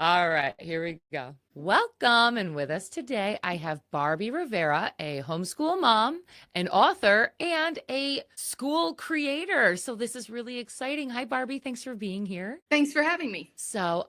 All right, here we go. Welcome. And with us today, I have Barbie Rivera, a homeschool mom, an author, and a school creator. So this is really exciting. Hi, Barbie. Thanks for being here. Thanks for having me. So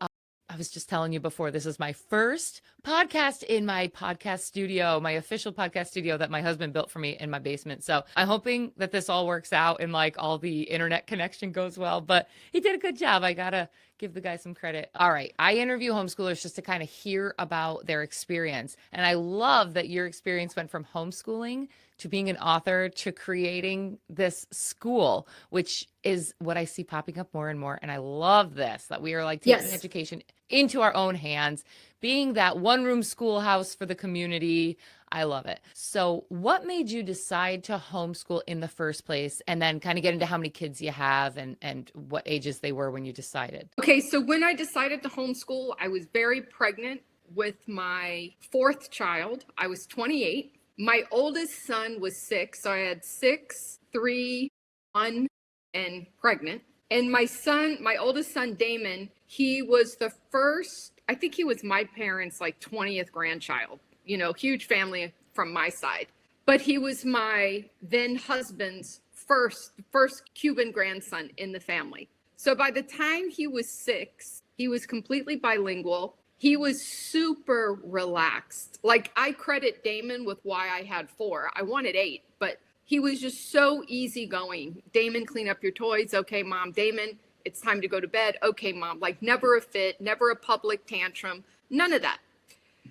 I was just telling you before, this is my first podcast in my podcast studio, my official podcast studio that my husband built for me in my basement. So I'm hoping that this all works out and like all the internet connection goes well, but he did a good job. I gotta give the guy some credit. All right. I interview homeschoolers just to kind of hear about their experience. And I love that your experience went from homeschooling to being an author to creating this school, which is what I see popping up more and more. And I love this, that we are like taking Yes. education into our own hands, being that one room schoolhouse for the community. I love it. So what made you decide to homeschool in the first place? And then kind of get into how many kids you have and what ages they were when you decided. Okay, so when I decided to homeschool, I was very pregnant with my fourth child. I was 28. My oldest son was 6. So I had 6, 3, 1, and pregnant. And my oldest son, Damon, he was the first, I think he was my parents' like 20th grandchild, huge family from my side. But he was my then husband's first Cuban grandson in the family. So by the time he was 6, he was completely bilingual. He was super relaxed. Like, I credit Damon with why I had 4. I wanted 8, but he was just so easygoing. Damon, clean up your toys. Okay, Mom. Damon, it's time to go to bed. Okay, Mom. Like, never a fit, never a public tantrum, none of that.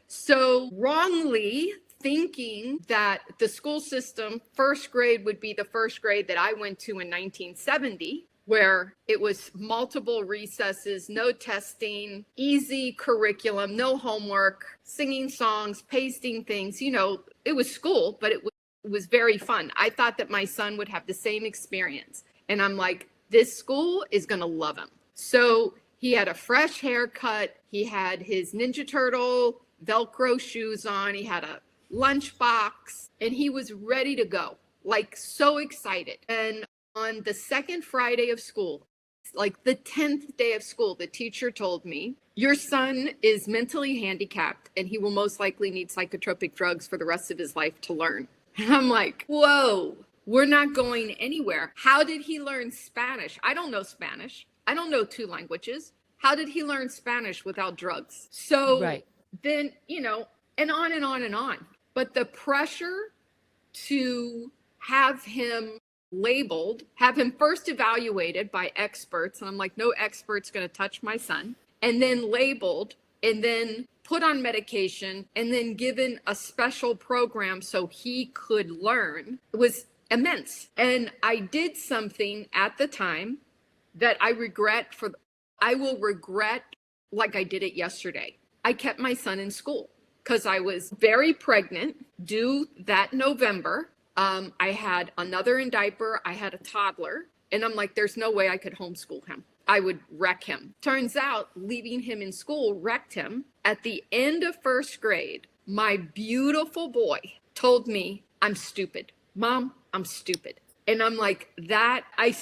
So wrongly thinking that the school system, first grade would be the first grade that I went to in 1970, where it was multiple recesses, no testing, easy curriculum, no homework, singing songs, pasting things. It was school, but it was very fun. I thought that my son would have the same experience. And I'm like, this school is going to love him. So he had a fresh haircut. He had his Ninja Turtle Velcro shoes on. He had a lunchbox, and he was ready to go, like so excited. And on the second Friday of school, like the 10th day of school, the teacher told me, your son is mentally handicapped and he will most likely need psychotropic drugs for the rest of his life to learn. And I'm like, whoa, we're not going anywhere. How did he learn Spanish? I don't know Spanish. I don't know 2 languages. How did he learn Spanish without drugs? So Right. then, and on and on and on. But the pressure to have him labeled, have him first evaluated by experts, and I'm like, no expert's going to touch my son, and then labeled, and then put on medication, and then given a special program so he could learn, was immense. And I did something at the time that I will regret like I did it yesterday. I kept my son in school because I was very pregnant, due that November. I had another in diaper. I had a toddler. And I'm like, there's no way I could homeschool him. I would wreck him. Turns out leaving him in school wrecked him. At the end of first grade, my beautiful boy told me, I'm stupid. Mom, I'm stupid. And I'm like, I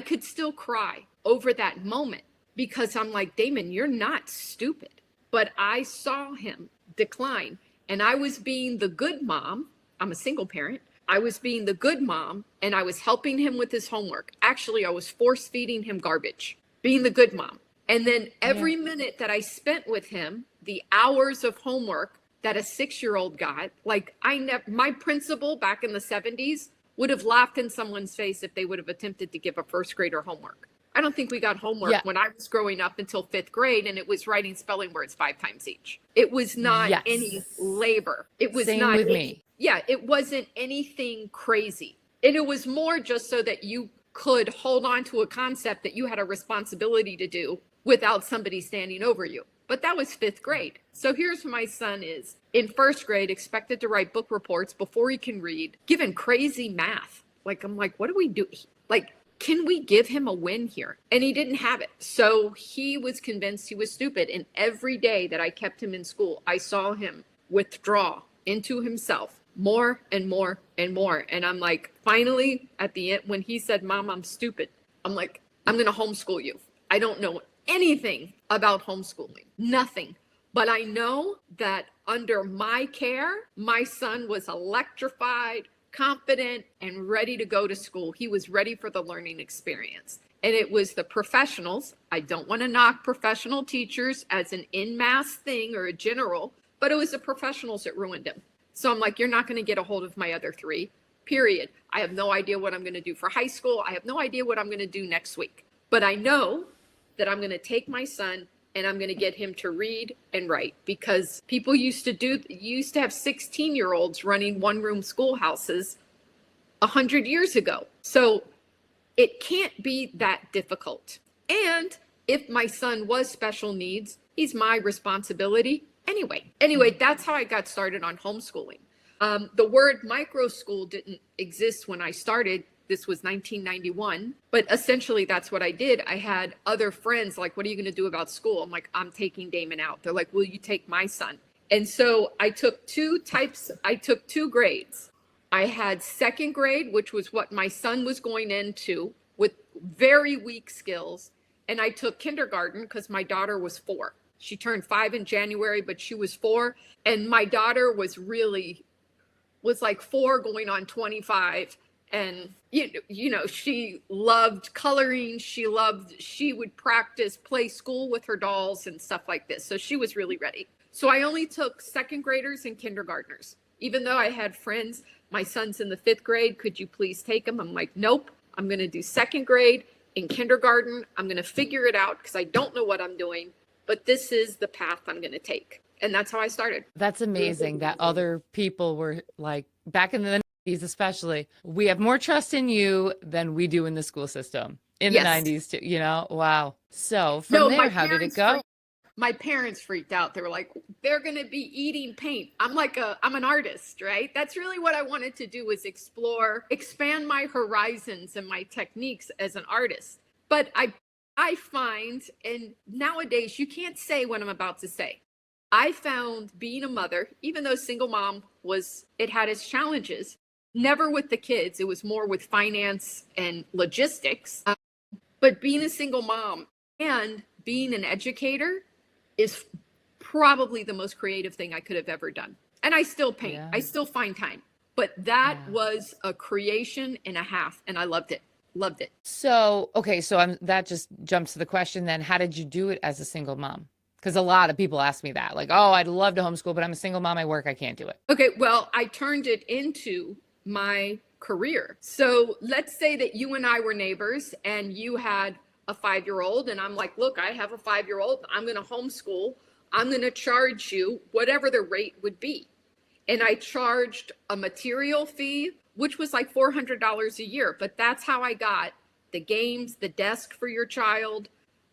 could still cry over that moment because I'm like, Damon, you're not stupid. But I saw him decline, and I was being the good mom. I'm a single parent. I was being the good mom, and I was helping him with his homework. Actually, I was force feeding him garbage, being the good mom. And then every minute that I spent with him, the hours of homework that a 6-year-old got, like my principal back in the 70s would have laughed in someone's face if they would have attempted to give a first grader homework. I don't think we got homework when I was growing up until 5th grade, and it was writing spelling words 5 times each. It was not any labor. It was Same with me. Yeah, it wasn't anything crazy. And it was more just so that you could hold on to a concept that you had a responsibility to do without somebody standing over you. But that was 5th grade. So here's my son is in 1st grade, expected to write book reports before he can read, given crazy math. Like, I'm like, what do we do? Like, can we give him a win here? And he didn't have it. So he was convinced he was stupid. And every day that I kept him in school, I saw him withdraw into himself more and more and more. And I'm like, finally, at the end, when he said, Mom, I'm stupid, I'm like, I'm going to homeschool you. I don't know anything about homeschooling, nothing. But I know that under my care, my son was electrified, confident, and ready to go to school. He was ready for the learning experience. And it was the professionals. I don't want to knock professional teachers as an en masse thing or a general, but it was the professionals that ruined him. So I'm like, you're not going to get a hold of my other three, period. I have no idea what I'm going to do for high school. I have no idea what I'm going to do next week. But I know that I'm going to take my son and I'm going to get him to read and write, because people used to have 16-year-olds running one-room schoolhouses 100 years ago. So it can't be that difficult. And if my son was special needs, he's my responsibility anyway. Anyway, that's how I got started on homeschooling. The word micro school didn't exist when I started. This was 1991, but essentially that's what I did. I had other friends like, what are you going to do about school? I'm like, I'm taking Damon out. They're like, will you take my son? And so I took two grades. I had second grade, which was what my son was going into with very weak skills. And I took kindergarten because my daughter was 4. She turned 5 in January, but she was 4. And my daughter was like 4 going on 25. And, you know, she loved coloring. She would practice play school with her dolls and stuff like this. So she was really ready. So I only took second graders and kindergartners, even though I had friends. My son's in the 5th grade. Could you please take him? I'm like, nope, I'm going to do second grade and kindergarten. I'm going to figure it out because I don't know what I'm doing, but this is the path I'm going to take. And that's how I started. That's amazing that other people were like, back in the 90s especially, we have more trust in you than we do in the school system in the 90s too, you know? Wow. So from there, how did it go? My parents freaked out. They were like, they're going to be eating paint. I'm an artist, right? That's really what I wanted to do, was explore, expand my horizons and my techniques as an artist. But I find, and nowadays you can't say what I'm about to say. I found being a mother, even though single mom it had its challenges, never with the kids. It was more with finance and logistics. But being a single mom and being an educator is probably the most creative thing I could have ever done. And I still paint. Yeah. I still find time. But that was a creation and a half, and I loved it. Loved it. So, okay, so that just jumps to the question then, how did you do it as a single mom? Because a lot of people ask me that, like, oh, I'd love to homeschool, but I'm a single mom, I work, I can't do it. Okay, well, I turned it into my career. So let's say that you and I were neighbors and you had a 5-year-old, and I'm like, look, I have a 5-year-old, I'm going to homeschool. I'm going to charge you whatever the rate would be. And I charged a material fee, which was like $400 a year. But that's how I got the games, the desk for your child.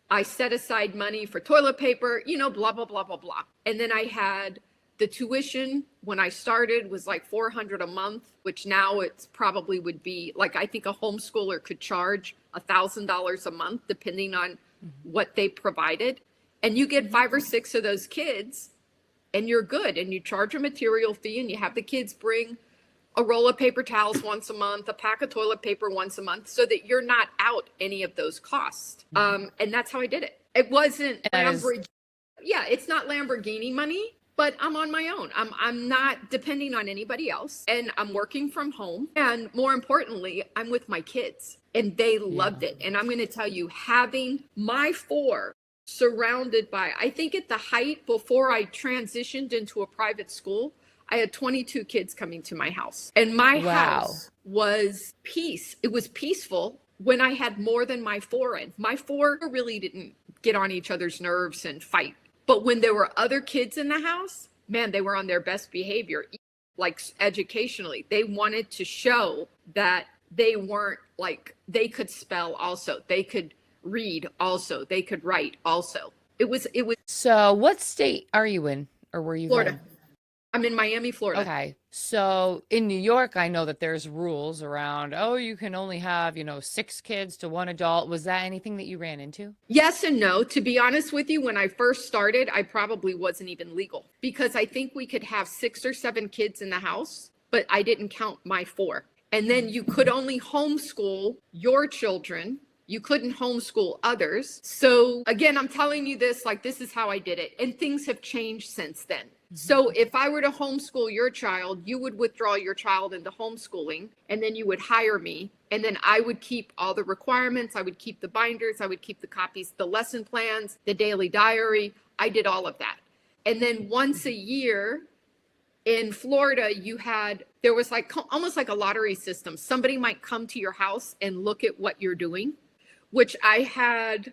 I set aside money for toilet paper, you know, blah, blah, blah, blah, blah. And then I had the tuition when I started was like $400 a month, which now it's probably would be like, I think a homeschooler could charge $1,000 a month, depending on what they provided. And you get 5 or 6 of those kids and you're good. And you charge a material fee and you have the kids bring a roll of paper towels once a month, a pack of toilet paper once a month, so that you're not out any of those costs. And that's how I did it. It wasn't it's not Lamborghini money, but I'm on my own. I'm not depending on anybody else, and I'm working from home. And more importantly, I'm with my kids, and they loved it. And I'm going to tell you, having my 4 surrounded by, I think at the height before I transitioned into a private school, I had 22 kids coming to my house, and my house was peace. It was peaceful when I had more than my 4 in. My 4 really didn't get on each other's nerves and fight. But when there were other kids in the house, man, they were on their best behavior, like educationally. They wanted to show that they weren't like, they could spell also. They could read also. They could write also. It was. So what state are you in, or were you Florida. Then? I'm in Miami, Florida. Okay. So in New York, I know that there's rules around, oh, you can only have, 6 kids to 1 adult. Was that anything that you ran into? Yes and no. To be honest with you, when I first started, I probably wasn't even legal, because I think we could have 6 or 7 kids in the house, but I didn't count my 4. And then you could only homeschool your children. You couldn't homeschool others. So again, I'm telling you this, like, this is how I did it. And things have changed since then. So if I were to homeschool your child, you would withdraw your child into homeschooling, and then you would hire me. And then I would keep all the requirements. I would keep the binders. I would keep the copies, the lesson plans, the daily diary. I did all of that. And then once a year in Florida, there was like almost like a lottery system. Somebody might come to your house and look at what you're doing, which I had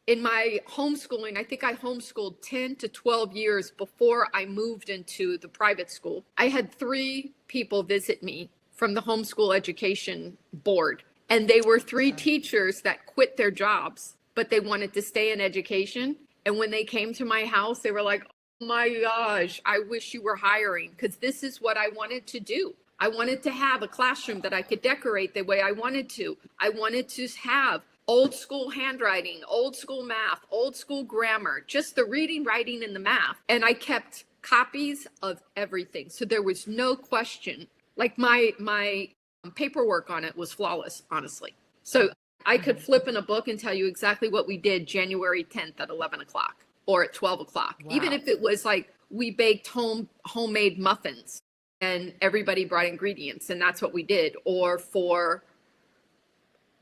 in my homeschooling. I think I homeschooled 10 to 12 years before I moved into the private school. I had 3 people visit me from the homeschool education board. And they were 3 teachers that quit their jobs, but they wanted to stay in education. And when they came to my house, they were like, oh my gosh, I wish you were hiring, because this is what I wanted to do. I wanted to have a classroom that I could decorate the way I wanted to. I wanted to have old school handwriting, old school math, old school grammar, just the reading, writing, and the math. And I kept copies of everything. So there was no question. Like my paperwork on it was flawless, honestly. So I could flip in a book and tell you exactly what we did January 10th at 11 o'clock or at 12 o'clock. Wow. Even if it was like we baked homemade muffins and everybody brought ingredients and that's what we did. Or for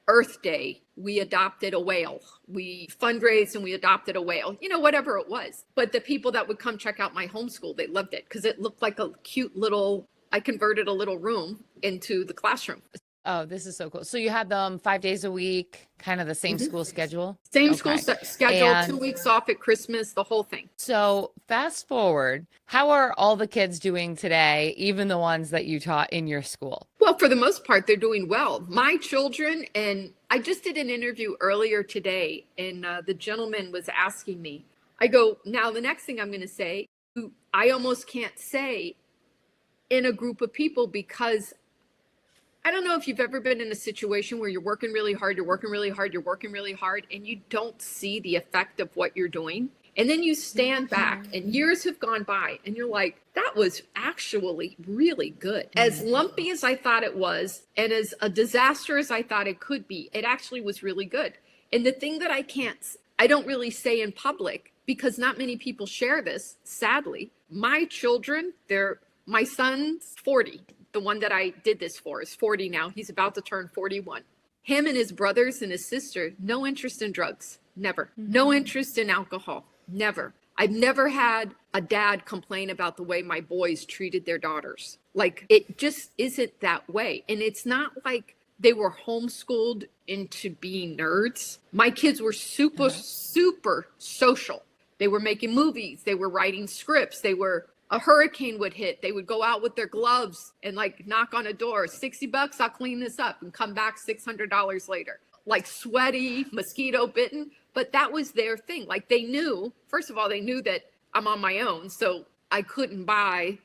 Earth Day, we adopted a whale. We fundraised and we adopted a whale, whatever it was. But the people that would come check out my homeschool, they loved it because it looked like a cute little, I converted a little room into the classroom. Oh, this is so cool. So you had them 5 days a week, kind of the same school schedule? Same school schedule, and 2 weeks off at Christmas, the whole thing. So fast forward, how are all the kids doing today, even the ones that you taught in your school? Well, for the most part, they're doing well. My children, and I just did an interview earlier today, and the gentleman was asking me, I go, now the next thing I'm going to say, I almost can't say in a group of people, because I don't know if you've ever been in a situation where you're working really hard, and you don't see the effect of what you're doing. And then you stand back and years have gone by and you're like, that was actually really good. As lumpy as I thought it was, and as a disaster as I thought it could be, it actually was really good. And the thing that I don't really say in public, because not many people share this, sadly, my children, my son's 40. The one that I did this for is 40 now. He's about to turn 41. Him and his brothers and his sister, no interest in drugs, never. No interest in alcohol, never. I've never had a dad complain about the way my boys treated their daughters. Like, it just isn't that way. And it's not like they were homeschooled into being nerds. My kids were super social. They were making movies. They were writing scripts. A hurricane would hit. They would go out with their gloves and like knock on a door. $60, I'll clean this up, and come back $600 later. Like sweaty, mosquito bitten. But that was their thing. Like, they knew, first of all, they knew that I'm on my own. So I couldn't buy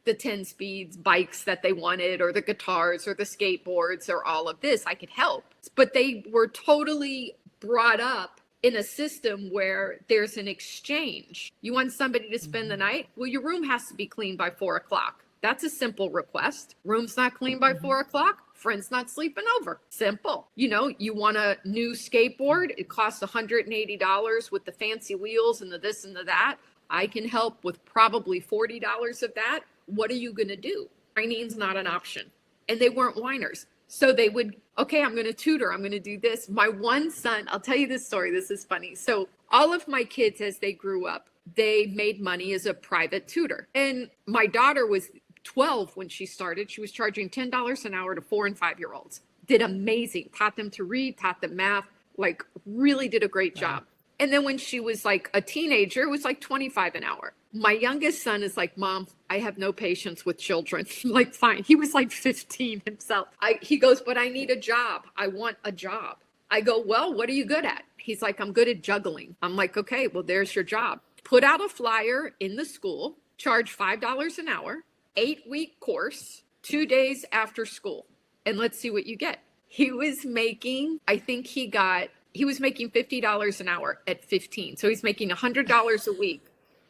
the 10 speeds bikes that they wanted, or the guitars or the skateboards or all of this. I could help. But they were totally brought up in a system where there's an exchange. You want somebody to spend the night? Well, your room has to be clean by 4 o'clock. That's a simple request. Room's not clean by 4 o'clock. Friend's not sleeping over. Simple. You want a new skateboard? It costs $180 with the fancy wheels and the this and the that. I can help with probably $40 of that. What are you going to do? Training's not an option. And they weren't whiners. So they would, okay, I'm going to tutor. I'm going to do this. My one son, I'll tell you this story. This is funny. So all of my kids, as they grew up, they made money as a private tutor. And my daughter was 12 when she started. She was charging $10 an hour to 4 and 5-year-olds. Did amazing. Taught them to read, taught them math, like really did a great job. And then when she was like a teenager, it was like 25 an hour. My youngest son is like, Mom, I have no patience with children. Like, fine. He was like 15 himself. He goes, but I need a job. I want a job. I go, well, what are you good at? He's like, I'm good at juggling. I'm like, okay, well, there's your job. Put out a flyer in the school, charge $5 an hour, 8-week course, 2 days after school. And let's see what you get. He was making, he was making $50 an hour at 15. So he's making $100 a week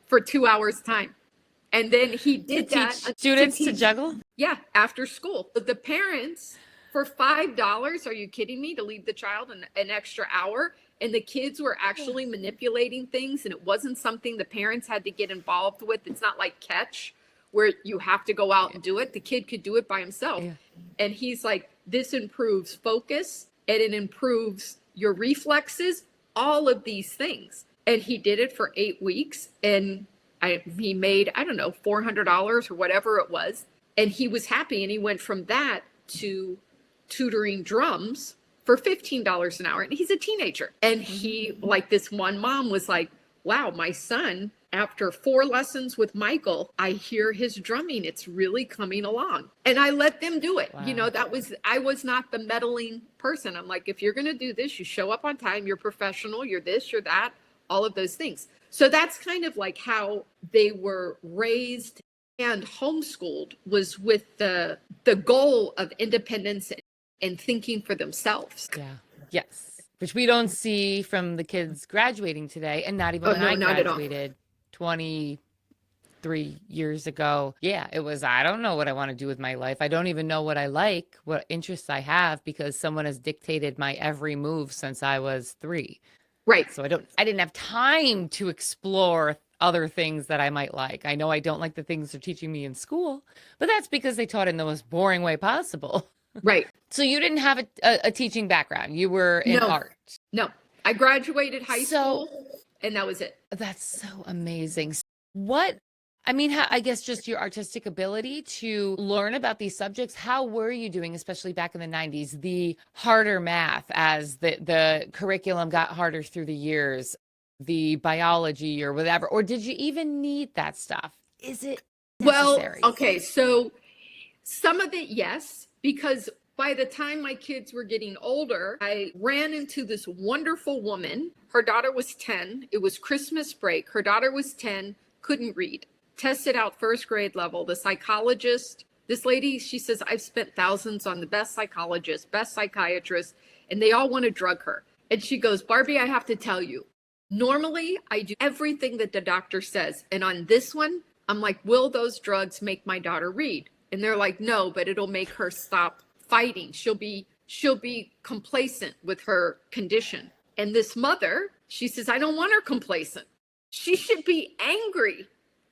for 2 hours time. And then he did that. Students to juggle? Yeah, after school. But the parents For $5, are you kidding me, to leave the child an extra hour? And the kids were actually manipulating things, and it wasn't something the parents had to get involved with. It's not like Catch, where you have to go out and do it. The kid could do it by himself. Yeah. And he's like, this improves focus, and it improves your reflexes, all of these things. And he did it for 8 weeks, and he made, I don't know, $400 or whatever it was. And he was happy, and he went from that to tutoring drums for $15 an hour. And he's a teenager. And he, like, this one mom was like, wow, my son, after 4 lessons with Michael, I hear his drumming. It's really coming along. And I let them do it. Wow. You know, I was not the meddling person. I'm like, if you're going to do this, you show up on time, you're professional, you're this, you're that, all of those things. So that's kind of like how they were raised and homeschooled, was with the goal of independence and thinking for themselves. Yeah. Yes. Which we don't see from the kids graduating today, and not even when I graduated 23 years ago. Yeah, it was, I don't know what I want to do with my life. I don't even know what I like, what interests I have, because someone has dictated my every move since I was 3. Right. So I didn't have time to explore other things that I might like. I know I don't like the things they're teaching me in school, but that's because they taught in the most boring way possible. Right. So you didn't have a teaching background. You were in art. No, I graduated high school, and that was it. That's so amazing. I guess just your artistic ability to learn about these subjects. How were you doing, especially back in the 90s, the harder math as the curriculum got harder through the years, the biology or whatever, or did you even need that stuff? Is it necessary? Well, okay, so some of it, yes, because by the time my kids were getting older, I ran into this wonderful woman. Her daughter was 10. It was Christmas break. Her daughter was 10, couldn't read. Tested out first grade level. The psychologist, this lady, she says, I've spent thousands on the best psychologist, best psychiatrist, and they all want to drug her. And she goes, Barbie, I have to tell you, normally I do everything that the doctor says. And on this one, I'm like, will those drugs make my daughter read? And they're like, no, but it'll make her stop fighting. She'll be complacent with her condition. And this mother, she says, I don't want her complacent. She should be angry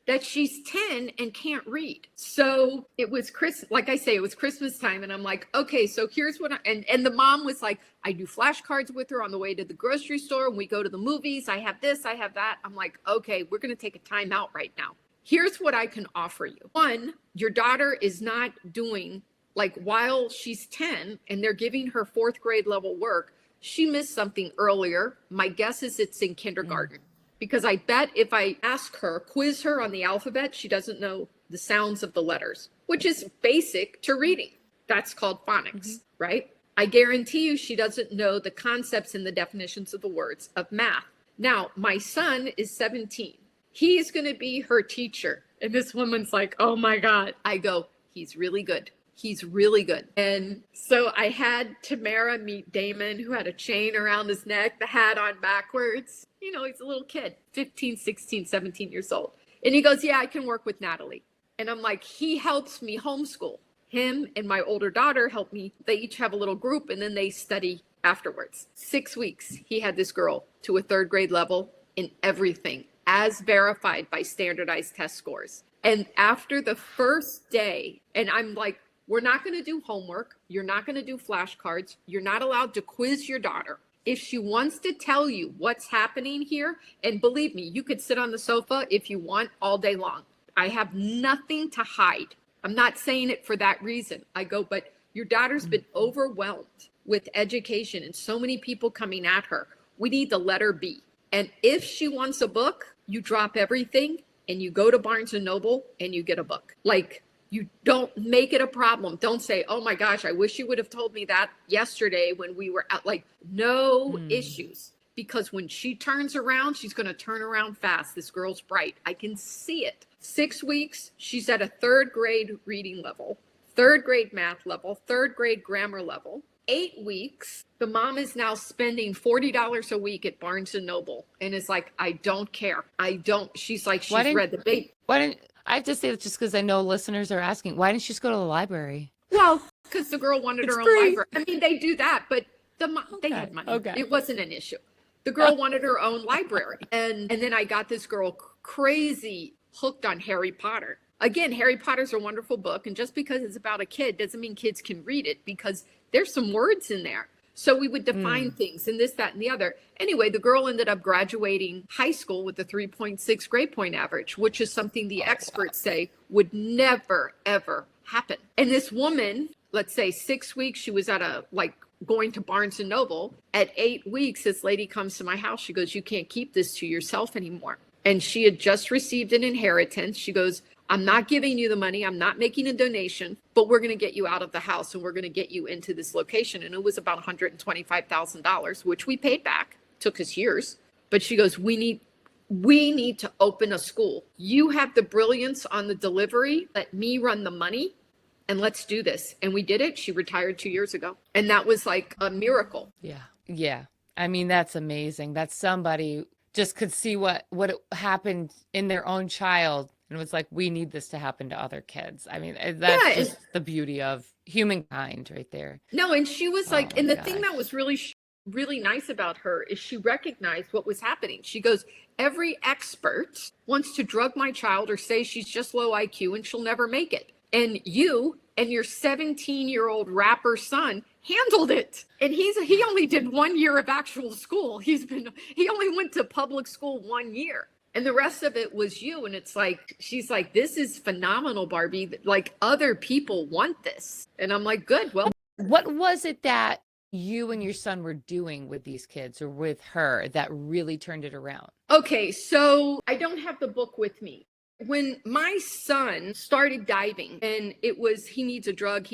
that she's 10 and can't read. So it was like I say, it was Christmas time. And I'm like, okay, so here's what and the mom was like, I do flashcards with her on the way to the grocery store. And we go to the movies. I have this, I have that. I'm like, okay, we're going to take a time out right now. Here's what I can offer you. 1, your daughter is not doing, like, while she's 10 and they're giving her 4th grade level work, she missed something earlier. My guess is it's in kindergarten. Because I bet if I ask her, quiz her on the alphabet, she doesn't know the sounds of the letters, which is basic to reading. That's called phonics, right? I guarantee you she doesn't know the concepts and the definitions of the words of math. Now, my son is 17. He's going to be her teacher. And this woman's like, oh my God. I go, he's really good. He's really good. And so I had Tamara meet Damon, who had a chain around his neck, the hat on backwards. You know, he's a little kid, 15, 16, 17 years old. And he goes, yeah, I can work with Natalie. And I'm like, he helps me homeschool. Him and my older daughter help me. They each have a little group, and then they study afterwards. 6 weeks, he had this girl to a 3rd grade level in everything, as verified by standardized test scores. And after the first day, and I'm like, we're not going to do homework. You're not going to do flashcards. You're not allowed to quiz your daughter. If she wants to tell you what's happening here, and believe me, you could sit on the sofa if you want all day long. I have nothing to hide. I'm not saying it for that reason. I go, but your daughter's been overwhelmed with education and so many people coming at her. We need to let her be. And if she wants a book, you drop everything and you go to Barnes and Noble and you get a book. Like, you don't make it a problem. Don't say, oh my gosh, I wish you would have told me that yesterday when we were out. Like, no issues. Because when she turns around, she's going to turn around fast. This girl's bright. I can see it. 6 weeks, she's at a 3rd grade reading level, 3rd grade math level, 3rd grade grammar level. 8 weeks, the mom is now spending $40 a week at Barnes and Noble and is like, I don't care. She's like, she's read the big. I have to say that just because I know listeners are asking, why didn't she just go to the library? Well, because the girl wanted It's her own free. library. I mean, they do that, but they Okay, had money. okay. It wasn't an issue. The girl wanted her own library. And then I got this girl crazy hooked on Harry Potter. Again, Harry Potter's a wonderful book. And just because it's about a kid doesn't mean kids can read it, because there's some words in there. So we would define things and this, that, and the other. Anyway, the girl ended up graduating high school with a 3.6 grade point average, which is something the experts say would never, ever happen. And this woman, let's say 6 weeks, she was at going to Barnes and Noble. At 8 weeks, this lady comes to my house. She goes, "You can't keep this to yourself anymore." And she had just received an inheritance. She goes, "I'm not giving you the money. I'm not making a donation, but we're going to get you out of the house and we're going to get you into this location." And it was about $125,000, which we paid back. Took us years. But she goes, we need to open a school. You have the brilliance on the delivery. Let me run the money and let's do this. And we did it. She retired 2 years ago. And that was like a miracle. Yeah. Yeah. I mean, that's amazing. That somebody just could see what happened in their own child and was like, we need this to happen to other kids. I mean, that's just the beauty of humankind right there. No, and she was like, and the gosh. thing that was really nice about her is she recognized what was happening. She goes, every expert wants to drug my child or say she's just low IQ and she'll never make it. And you and your 17-year-old rapper son handled it. And he only did 1 year of actual school. He only went to public school 1 year. And the rest of it was you. And it's like, she's like, "This is phenomenal, Barbie. Like, other people want this." And I'm like, good. Well, what was it that you and your son were doing with these kids or with her that really turned it around? okay, so I don't have the book with me. When my son started diving and it was, he needs a drug.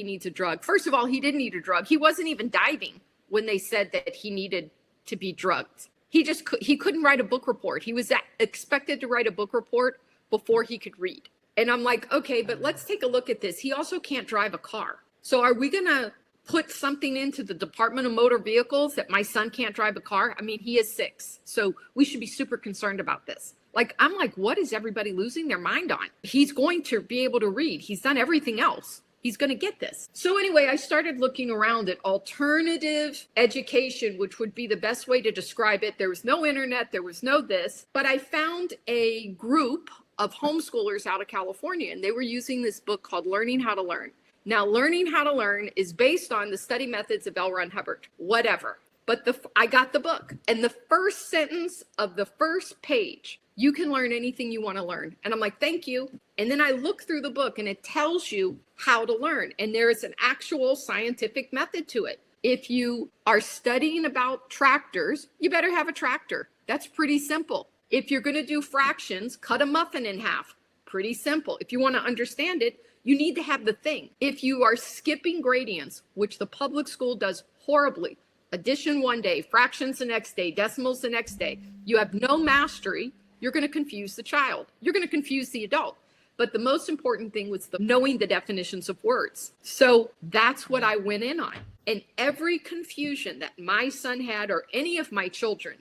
First of all, he didn't need a drug. He wasn't even diving when they said that he needed to be drugged. He couldn't write a book report. He was expected to write a book report before he could read. And I'm like, okay, but let's take a look at this. He also can't drive a car. So are we going to put something into the Department of Motor Vehicles that my son can't drive a car? I mean, he is 6. So we should be super concerned about this. Like, I'm like, what is everybody losing their mind on? He's going to be able to read. He's done everything else. He's going to get this. So anyway, I started looking around at alternative education, which would be the best way to describe it. There was no internet. There was no this. But I found a group of homeschoolers out of California, and they were using this book called Learning How to Learn. Now, Learning How to Learn is based on the study methods of L. Ron Hubbard, whatever. But I got the book, and the first sentence of the first page, you can learn anything you want to learn. And I'm like, thank you. And then I look through the book and it tells you how to learn. And there is an actual scientific method to it. If you are studying about tractors, you better have a tractor. That's pretty simple. If you're going to do fractions, cut a muffin in half. Pretty simple. If you want to understand it, you need to have the thing. If you are skipping gradients, which the public school does horribly, addition one day, fractions the next day, decimals the next day, you have no mastery, you're going to confuse the child. You're going to confuse the adult. But the most important thing was knowing the definitions of words. So that's what I went in on. And every confusion that my son had or any of my children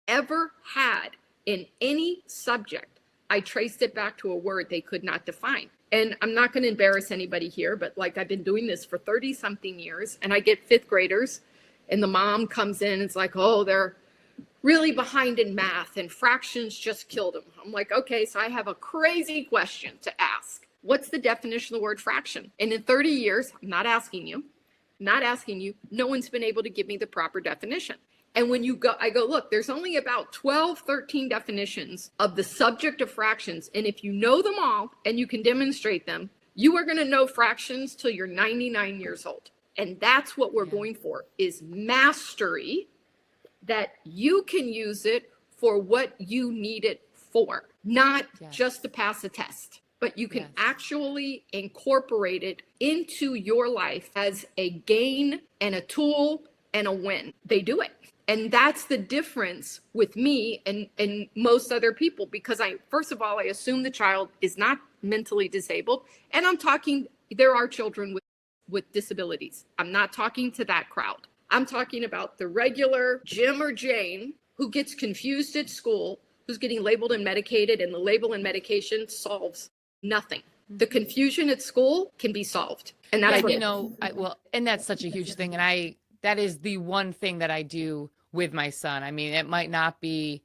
ever had in any subject, I traced it back to a word they could not define. And I'm not going to embarrass anybody here, but like, I've been doing this for 30 something years, and I get 5th graders and the mom comes in and it's like, oh, they're really behind in math and fractions just killed them. I'm like, okay, so I have a crazy question to ask. What's the definition of the word fraction? And in 30 years, I'm not asking you, no one's been able to give me the proper definition. And when I go, look, there's only about 12, 13 definitions of the subject of fractions. And if you know them all and you can demonstrate them, you are going to know fractions till you're 99 years old. And that's what we're going for, is mastery, that you can use it for what you need it for, not just to pass a test, but you can actually incorporate it into your life as a gain and a tool and a win. They do it. And that's the difference with me and most other people, because first of all, I assume the child is not mentally disabled. And I'm talking, there are children with disabilities. I'm not talking to that crowd. I'm talking about the regular Jim or Jane who gets confused at school, who's getting labeled and medicated, and the label and medication solves nothing. The confusion at school can be solved. And that's Yeah, what you know, and that's such a huge thing. And that is the one thing that I do with my son. I mean, it might not be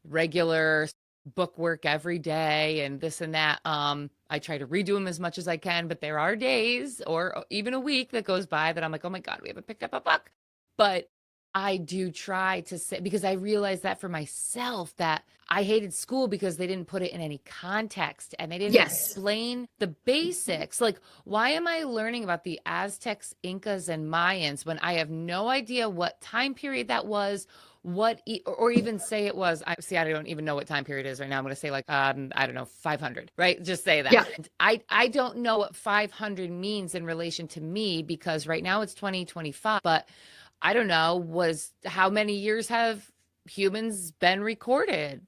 regular book work every day and this and that. I try to redo them as much as I can, but there are days or even a week that goes by that I'm like, oh my God, we haven't picked up a book. But I do try to say, because I realized that for myself, that I hated school because they didn't put it in any context and they didn't explain the basics. Like, why am I learning about the Aztecs, Incas, and Mayans when I have no idea what time period that was? Or even say it was, I don't even know what time period it is right now. I'm going to say like, I don't know, 500, right? Just say that. Yeah. I don't know what 500 means in relation to me because right now it's 2025, but I don't know, how many years have humans been recorded,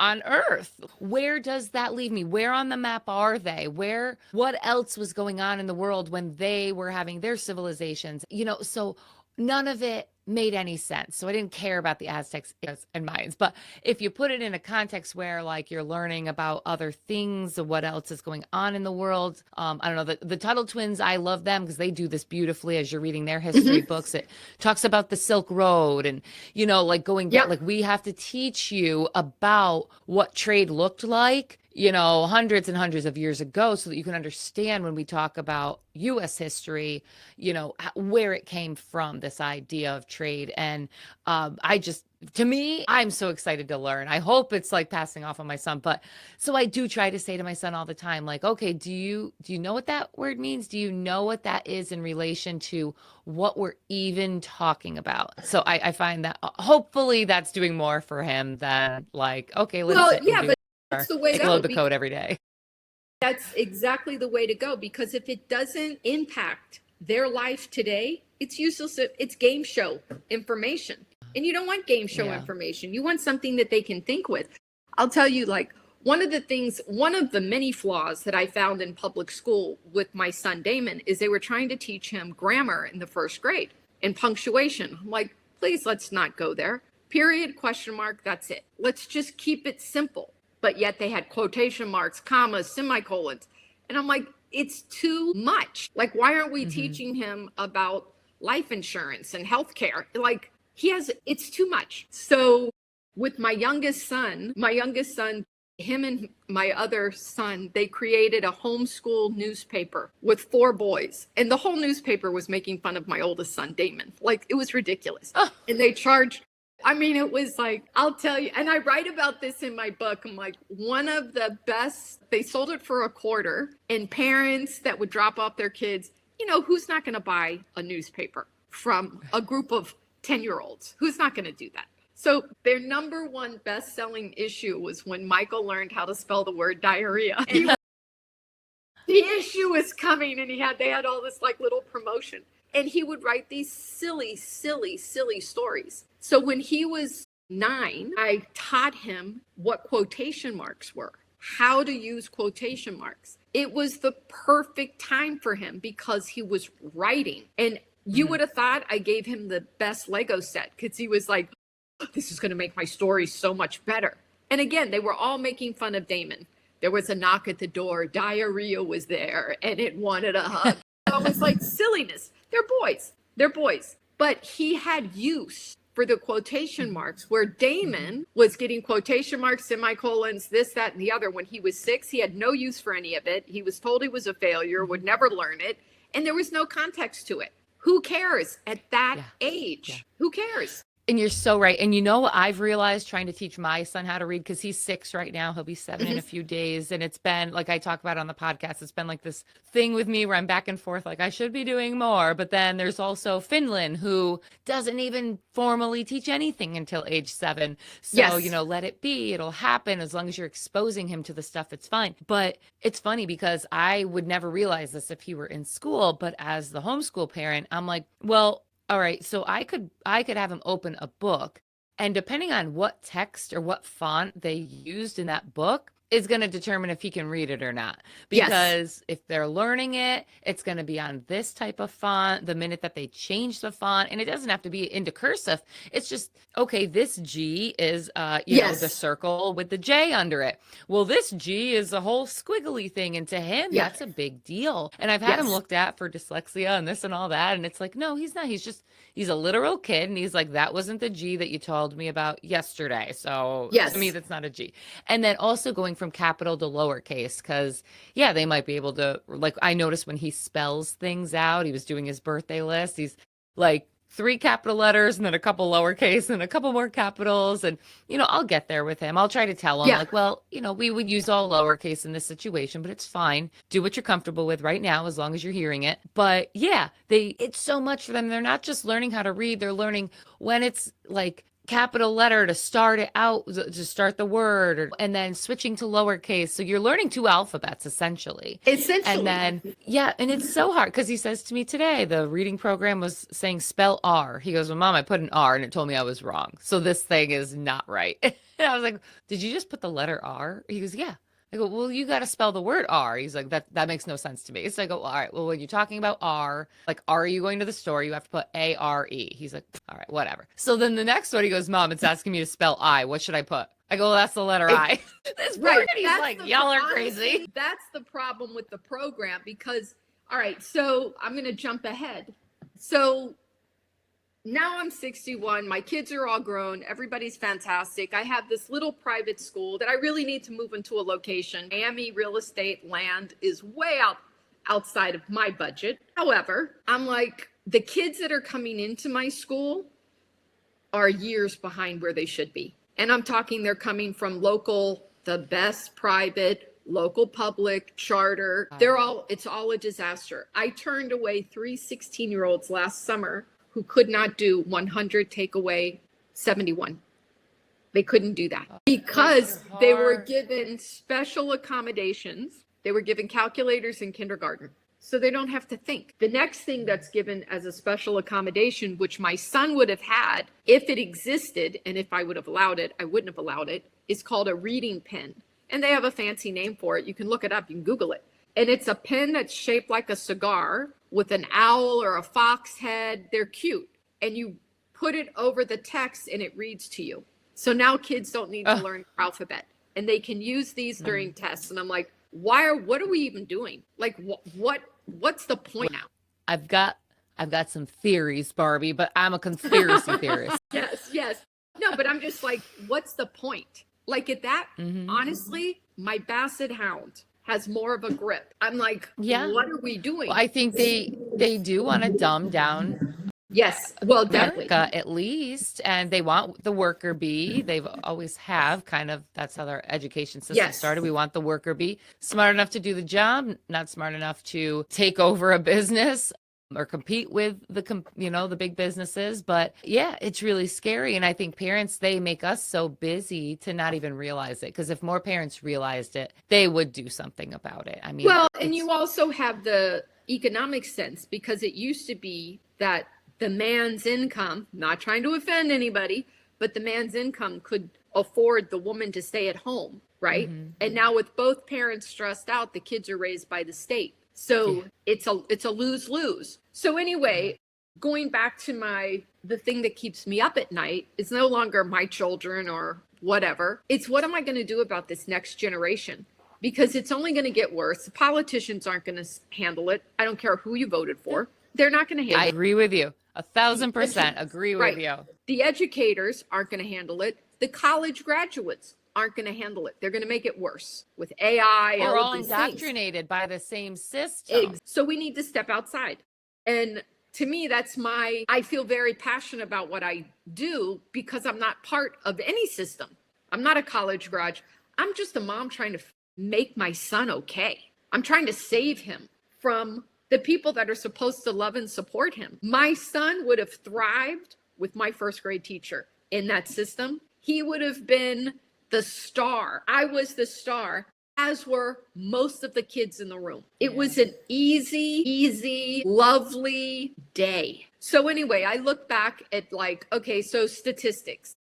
on Earth? Where does that leave me? Where on the map are they? What else was going on in the world when they were having their civilizations? So none of it made any sense. So I didn't care about the Aztecs and Mayans. But if you put it in a context where like you're learning about other things, what else is going on in the world. I don't know, the Tuttle twins, I love them because they do this beautifully as you're reading their history books. It talks about the Silk Road and, like going back, like we have to teach you about what trade looked like, hundreds and hundreds of years ago so that you can understand when we talk about U.S. history, where it came from, this idea of trade. And to me, I'm so excited to learn. I hope it's like passing off on my son. But so I do try to say to my son all the time, like, okay, do you know what that word means? Do you know what that is in relation to what we're even talking about? So I find that hopefully that's doing more for him than like, okay, let's that's the way to go. Load the code every day. That's exactly the way to go, because if it doesn't impact their life today, it's useless. It's game show information. And you don't want game show information. You want something that they can think with. I'll tell you, like, one of the many flaws that I found in public school with my son Damon is they were trying to teach him grammar in the first grade and punctuation. I'm like, please, let's not go there. Period, question mark, that's it. Let's just keep it simple. But yet they had quotation marks, commas, semicolons. And I'm like, it's too much. Like, why aren't we teaching him about life insurance and healthcare? Like, it's too much. So with my youngest son, him and my other son, they created a homeschool newspaper with 4 boys. And the whole newspaper was making fun of my oldest son, Damon. Like, it was ridiculous. And they charged, it was like, I'll tell you, and I write about this in my book. I'm like, one of the best, they sold it for $0.25, and parents that would drop off their kids, who's not going to buy a newspaper from a group of 10-year-olds? Who's not going to do that? So their number one best-selling issue was when Michael learned how to spell the word diarrhea. The issue was coming, and they had all this like little promotion. And he would write these silly, silly, silly stories. So when he was 9, I taught him what quotation marks were, how to use quotation marks. It was the perfect time for him because he was writing. And you would have thought I gave him the best Lego set because he was like, this is going to make my story so much better. And again, they were all making fun of Damon. There was a knock at the door. Diarrhea was there and it wanted a hug. I was like, silliness. They're boys. But he had use for the quotation marks, where Damon was getting quotation marks, semicolons, this, that, and the other. When he was 6, he had no use for any of it. He was told he was a failure, would never learn it. And there was no context to it. Who cares at that age? Yeah. Who cares? And you're so right. And I've realized trying to teach my son how to read, because he's 6 right now. He'll be 7 in a few days. And it's been, like I talk about on the podcast, it's been like this thing with me where I'm back and forth, like I should be doing more. But then there's also Finland, who doesn't even formally teach anything until age 7. So, let it be. It'll happen. As long as you're exposing him to the stuff, it's fine. But it's funny because I would never realize this if he were in school. But as the homeschool parent, I'm like, well, all right, so I could have him open a book, and depending on what text or what font they used in that book, is going to determine if he can read it or not. Yes. Because if they're learning it, it's going to be on this type of font the minute that they change the font. And it doesn't have to be into cursive. It's just, okay, this G is, you know, the circle with the J under it. Well, this G is a whole squiggly thing. And to him, that's a big deal. And I've had him looked at for dyslexia and this and all that. And it's like, no, he's not. He's a literal kid. And he's like, that wasn't the G that you told me about yesterday. So to me, that's not a G. And then also going from capital to lowercase, because they might be able to, like, I noticed when he spells things out, he was doing his birthday list, he's like 3 capital letters and then a couple lowercase and a couple more capitals. And, you know, I'll get there with him. I'll try to tell him like, well, you know, we would use all lowercase in this situation, but it's fine. Do what you're comfortable with right now, as long as you're hearing it. But it's so much for them. They're not just learning how to read. They're learning when it's like capital letter to start it out, to start the word, and then switching to lowercase. So you're learning 2 alphabets essentially. And then, and it's so hard because he says to me today, the reading program was saying spell R. He goes, well, Mom, I put an R and it told me I was wrong. So this thing is not right. And I was like, did you just put the letter R? He goes, yeah. I go, well, you got to spell the word R. He's like, that makes no sense to me. So I go, well, all right, well, when you're talking about R, like, are you going to the store? You have to put A-R-E. He's like, all right, whatever. So then the next one, he goes, Mom, it's asking me to spell I. What should I put? I go, well, that's the letter I. This part, he's like, y'all are crazy. That's the problem with the program because, all right, so I'm going to jump ahead. So now I'm 61. My kids are all grown. Everybody's fantastic. I have this little private school that I really need to move into a location. Miami real estate land is way outside of my budget. However, I'm like, the kids that are coming into my school are years behind where they should be. And I'm talking, they're coming from local, the best private, local public, charter. It's all a disaster. I turned away 3 16-year-olds last summer who could not do 100 take away 71. They couldn't do that because they were given special accommodations. They were given calculators in kindergarten, so they don't have to think. The next thing that's given as a special accommodation, which my son would have had if it existed, and if I would have allowed it, I wouldn't have allowed it, is called a reading pen. And they have a fancy name for it. You can look it up, you can Google it. And it's a pen that's shaped like a cigar with an owl or a fox head. They're cute. And you put it over the text and it reads to you. So now kids don't need to learn alphabet and they can use these during tests. And I'm like, what are we even doing? Like, what's the point now? I've got some theories, Barbie, but I'm a conspiracy theorist. Yes. No, but I'm just like, what's the point? Like at that, honestly, my Basset Hound has more of a grip. I'm like, what are we doing? Well, I think they do want to dumb down. Yes, well, definitely. America, at least, and they want the worker bee. They've always have kind of, that's how their education system started. We want the worker bee smart enough to do the job, not smart enough to take over a business or compete with the big businesses. But it's really scary. And I think parents, they make us so busy to not even realize it. Because if more parents realized it, they would do something about it. I mean, well, and you also have the economic sense, because it used to be that the man's income, not trying to offend anybody, but the man's income could afford the woman to stay at home, right? And now with both parents stressed out, the kids are raised by the state. So it's a lose-lose. So anyway, going back to the thing that keeps me up at night is no longer my children or whatever. It's what am I going to do about this next generation? Because it's only going to get worse. The politicians aren't going to handle it. I don't care who you voted for. They're not going to handle it. I agree with you. 1,000% agree with you. The educators aren't going to handle it. The college graduates aren't going to handle it. They're going to make it worse with AI. We're all indoctrinated by the same system. So we need to step outside. And to me, I feel very passionate about what I do because I'm not part of any system. I'm not a college grad. I'm just a mom trying to make my son okay. I'm trying to save him from the people that are supposed to love and support him. My son would have thrived with my first grade teacher in that system. He would have been the star. I was the star, as were most of the kids in the room. It was an easy, lovely day. So anyway, I look back at so statistics.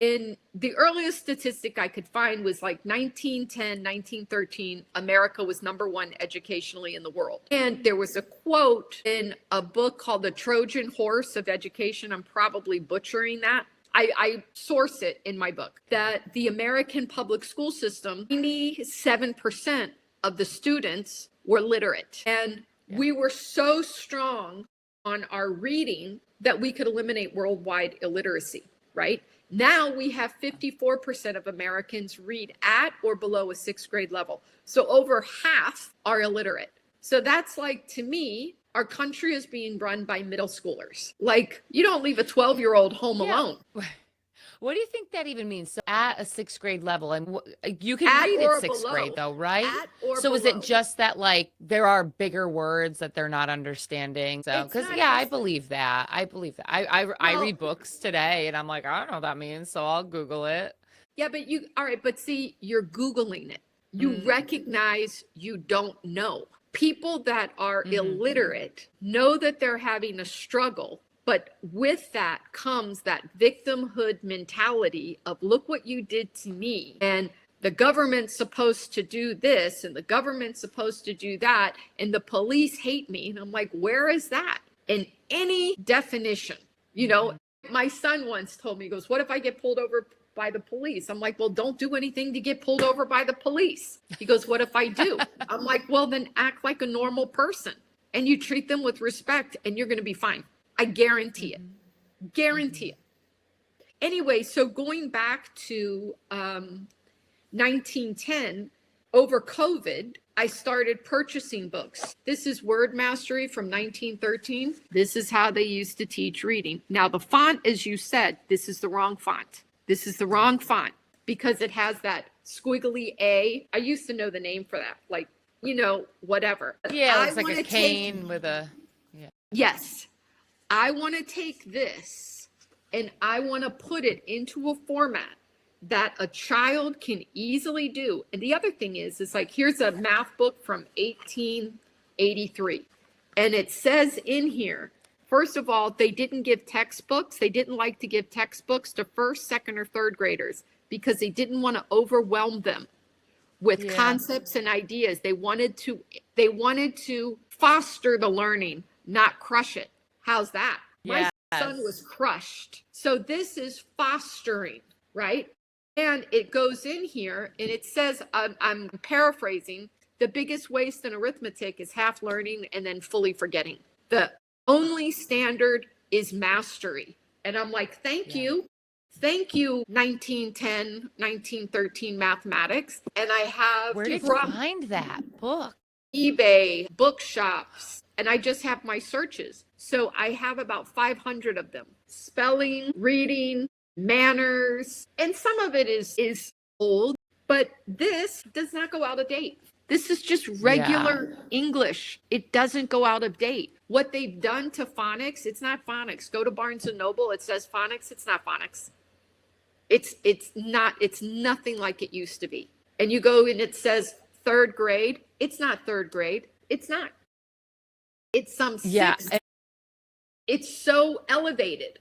In the earliest statistic I could find was like 1910, 1913, America was number one educationally in the world. And there was a quote in a book called The Trojan Horse of Education. I'm probably butchering that. I source it in my book, that the American public school system, 97% of the students were literate. And we were so strong on our reading that we could eliminate worldwide illiteracy, right? Now we have 54% of Americans read at or below a sixth grade level. So over half are illiterate. So that's like, to me, our country is being run by middle schoolers. Like, you don't leave a 12-year-old home alone. What do you think that even means? So at a sixth grade level, and you can At read or at sixth below. grade though, right? At or So is below. it just that like there are bigger words that they're not understanding? So, It's because not I just- believe that. I believe that. I Well- read books today, and I'm like, I don't know what that means, so I'll Google it. Yeah, but all right, but see, you're Googling it. You recognize you don't know. People that are illiterate know that they're having a struggle. But with that comes that victimhood mentality of, look what you did to me. And the government's supposed to do this and the government's supposed to do that. And the police hate me. And I'm like, where is that? In any definition, you know, my son once told me, he goes, what if I get pulled over by the police? I'm like, well, don't do anything to get pulled over by the police. He goes, what if I do? I'm like, well, then act like a normal person and you treat them with respect and you're going to be fine. I guarantee it. Guarantee it. Anyway, so going back to 1910, over COVID, I started purchasing books. This is Word Mastery from 1913. This is how they used to teach reading. Now, the font, as you said, this is the wrong font. This is the wrong font because it has that squiggly A. I used to know the name for that, like, you know, whatever. Yeah, it's I like a wanna cane with a. Yes. I want to take this and I want to put it into a format that a child can easily do. And the other thing is like, here's a math book from 1883. And it says in here, first of all, they didn't give textbooks. They didn't like to give textbooks to first, second, or third graders because they didn't want to overwhelm them with concepts and ideas. They wanted to foster the learning, not crush it. How's that? My son was crushed. So this is fostering, right? And it goes in here and it says, I'm paraphrasing, the biggest waste in arithmetic is half learning and then fully forgetting. The only standard is mastery. And I'm like, thank you. Thank you, 1910, 1913 mathematics. And I have Where did you find that book? eBay, bookshops, and I just have my searches. So I have about 500 of them. Spelling, reading, manners, and some of it is old, but this does not go out of date. This is just regular English. It doesn't go out of date. What they've done to phonics, it's not phonics. Go to Barnes and Noble, it says phonics, it's not phonics. It's nothing like it used to be. And you go and it says third grade, it's not third grade. It's not. It's some sixth. It's so elevated.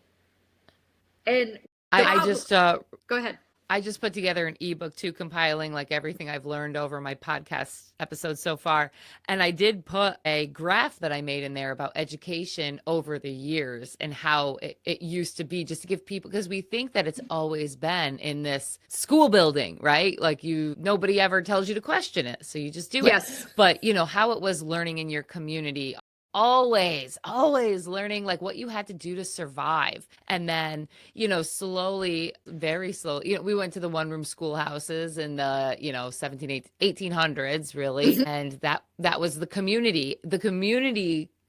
And I just go ahead. I just put together an ebook too, compiling like everything I've learned over my podcast episodes so far. And I did put a graph that I made in there about education over the years and how it used to be, just to give people, because we think that it's always been in this school building, right? Like nobody ever tells you to question it. So you just do it. But you know, how it was learning in your community, always learning like what you had to do to survive. And then, you know, slowly, very slowly, you know, we went to the one-room schoolhouses in the, you know, 1800s really. And that was the community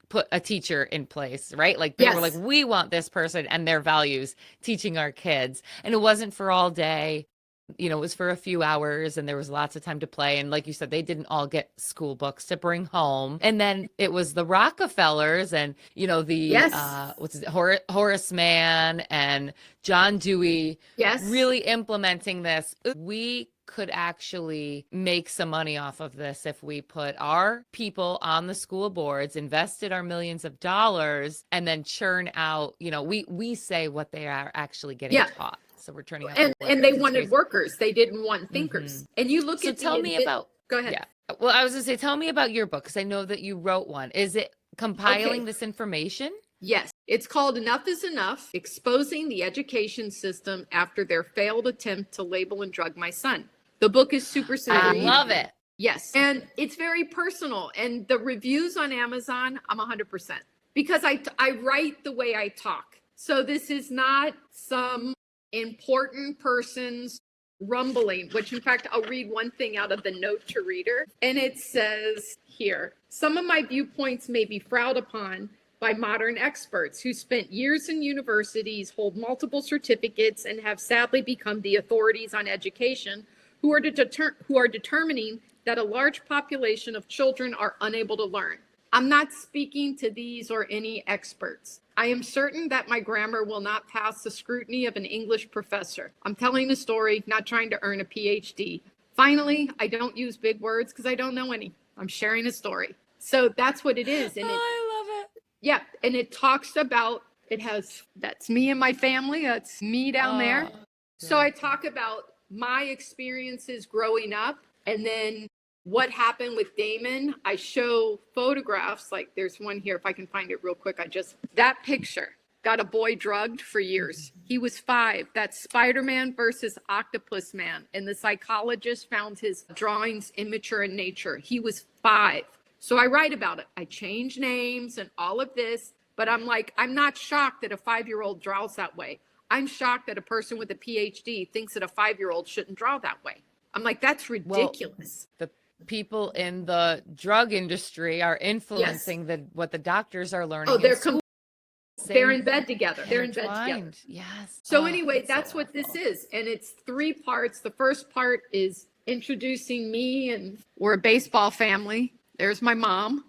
put a teacher in place, right? Like they were like, we want this person and their values teaching our kids. And it wasn't for all day. You know, it was for a few hours and there was lots of time to play. And like you said, they didn't all get school books to bring home. And then it was the Rockefellers and, you know, the, Horace Mann and John Dewey really implementing this. We could actually make some money off of this if we put our people on the school boards, invested our millions of dollars, and then churn out, you know, we say what they are actually getting taught. So we're turning out and the workers. they It's wanted crazy. workers. They didn't want thinkers. And you look So at tell me about, go ahead. yeah. Well, I was gonna say, tell me about your book, because I know that you wrote one. Is it compiling Okay. this information? Yes, it's called Enough is Enough, Exposing the Education System After Their Failed Attempt to Label and Drug My Son. The book is super simple. I love it. Yes, and it's very personal. And the reviews on Amazon, I'm 100%, because I write the way I talk. So this is not some important person's rumbling, which in fact, I'll read one thing out of the note to reader. And it says here, some of my viewpoints may be frowned upon by modern experts who spent years in universities, hold multiple certificates, and have sadly become the authorities on education, who are determining that a large population of children are unable to learn. I'm not speaking to these or any experts. I am certain that my grammar will not pass the scrutiny of an English professor. I'm telling a story, not trying to earn a PhD. Finally, I don't use big words because I don't know any. I'm sharing a story. So that's what it is. And I love it. yeah, and it talks about, that's me and my family. That's me down there. So I talk about my experiences growing up, and then what happened with Damon. I show photographs, like there's one here, if I can find it real quick. That picture got a boy drugged for years. He was 5. That's Spider-Man versus Octopus Man. And the psychologist found his drawings immature in nature. He was 5. So I write about it. I change names and all of this, but I'm like, I'm not shocked that a 5-year-old draws that way. I'm shocked that a person with a PhD thinks that a 5-year-old shouldn't draw that way. I'm like, that's ridiculous. Well, the people in the drug industry are influencing what the doctors are learning. Oh, they're in bed together. They're in bed together. Yes. So anyway, that's what this is. And it's 3 parts. The first part is introducing me, and we're a baseball family. There's my mom.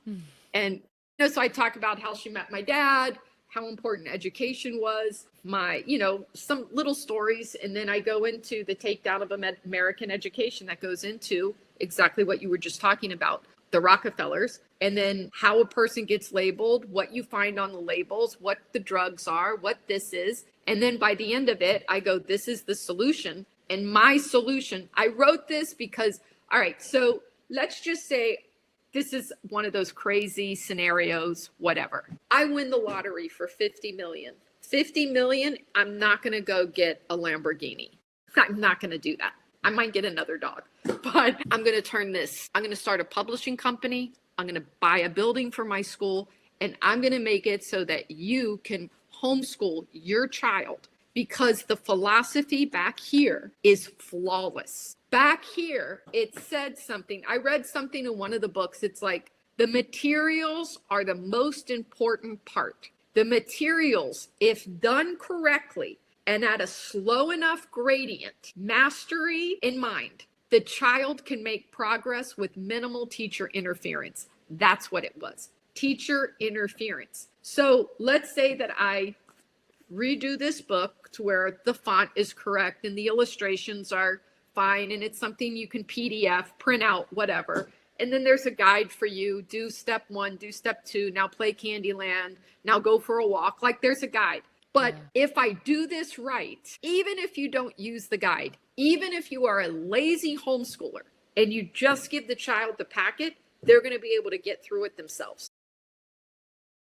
And so I talk about how she met my dad, how important education was, some little stories. And then I go into the takedown of American education that goes into exactly what you were just talking about, the Rockefellers, and then how a person gets labeled, what you find on the labels, what the drugs are, what this is. And then by the end of it, I go, this is the solution. And my solution, I wrote this because, all right, so let's just say this is one of those crazy scenarios, whatever. I win the lottery for 50 million. 50 million, I'm not going to go get a Lamborghini. I'm not going to do that. I might get another dog, but I'm going to I'm going to start a publishing company. I'm going to buy a building for my school, and I'm going to make it so that you can homeschool your child, because the philosophy back here is flawless. Back here, it said something. I read something in one of the books. It's like, the materials are the most important part. The materials, if done correctly and at a slow enough gradient, mastery in mind, the child can make progress with minimal teacher interference. That's what it was. Teacher interference. So let's say that I redo this book to where the font is correct and the illustrations are fine, and it's something you can PDF, print out, whatever. And then there's a guide for you. Do step 1, do step 2. Now play Candyland. Now go for a walk. Like, there's a guide. But if I do this right, even if you don't use the guide, even if you are a lazy homeschooler and you just give the child the packet, they're going to be able to get through it themselves.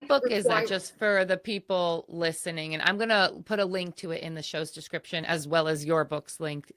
Book is that, just for the people listening? And I'm going to put a link to it in the show's description, as well as your book's link,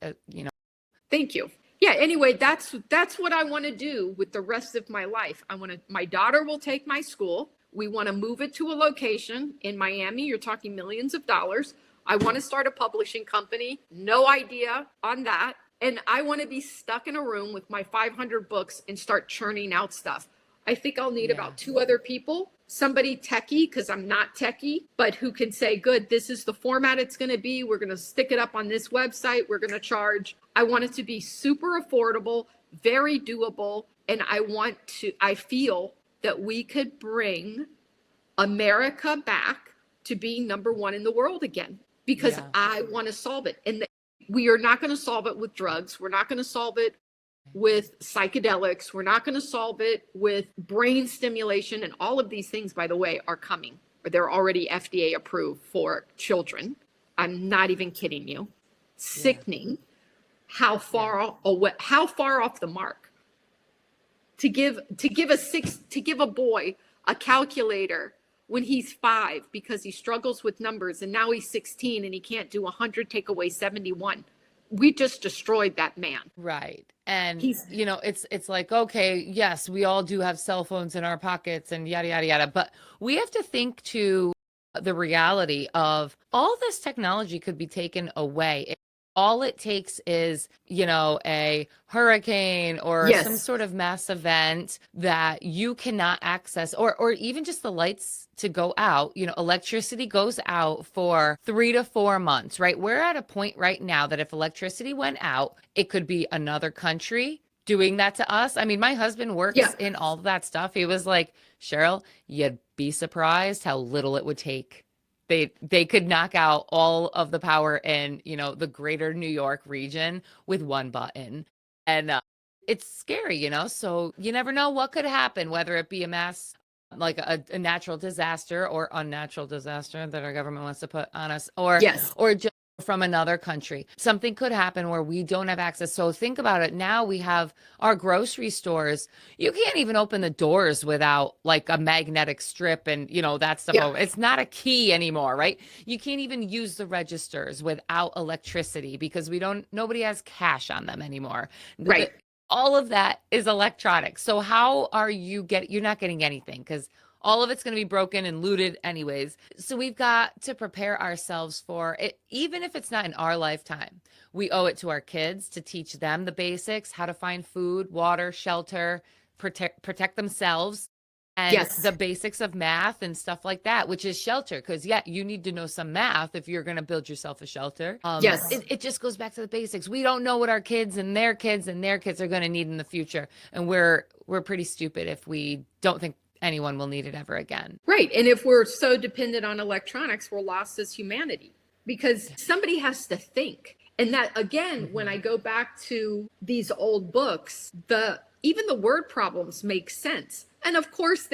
Thank you. Yeah, anyway, that's what I want to do with the rest of my life. My daughter will take my school. We want to move it to a location in Miami. You're talking millions of dollars. I want to start a publishing company. No idea on that. And I want to be stuck in a room with my 500 books and start churning out stuff. I think I'll need about 2 other people, somebody techie, because I'm not techie, but who can say, good, this is the format it's going to be. We're going to stick it up on this website. We're going to charge. I want it to be super affordable, very doable. And I feel that we could bring America back to being number 1 in the world again, because I want to solve it. And we are not going to solve it with drugs. We're not going to solve it with psychedelics. We're not going to solve it with brain stimulation. And all of these things, by the way, are coming. They're already FDA approved for children. I'm not even kidding you. sickening how far away, how far off the mark to give a boy a calculator when he's 5 because he struggles with numbers, and now he's 16 and he can't do 100 take away 71. We just destroyed that man. Right. And it's like, okay, yes, we all do have cell phones in our pockets and yada yada yada, but we have to think to the reality of all this technology could be taken away. All it takes is, a hurricane or some sort of mass event that you cannot access, or even just the lights to go out. Electricity goes out for 3 to 4 months, right? We're at a point right now that if electricity went out, it could be another country doing that to us. I mean, my husband works in all of that stuff. He was like, Cheryl, you'd be surprised how little it would take. They could knock out all of the power in, the greater New York region with one button. And it's scary, so you never know what could happen, whether it be a mass, like a natural disaster or unnatural disaster that our government wants to put on us, or just from another country. Something could happen where we don't have access. So think about it. Now we have our grocery stores. You can't even open the doors without like a magnetic strip and, that stuff. Yeah. It's not a key anymore, right? You can't even use the registers without electricity because nobody has cash on them anymore. Right. All of that is electronic. So how are you're not getting anything because all of it's going to be broken and looted anyways. So we've got to prepare ourselves for it. Even if it's not in our lifetime, we owe it to our kids to teach them the basics, how to find food, water, shelter, protect themselves, and the basics of math and stuff like that, which is shelter. Because you need to know some math if you're going to build yourself a shelter. It just goes back to the basics. We don't know what our kids and their kids and their kids are going to need in the future. And we're pretty stupid if we don't think anyone will need it ever again. Right. And if we're so dependent on electronics, we're lost as humanity because somebody has to think. And that, again, when I go back to these old books, even the word problems make sense. And of course,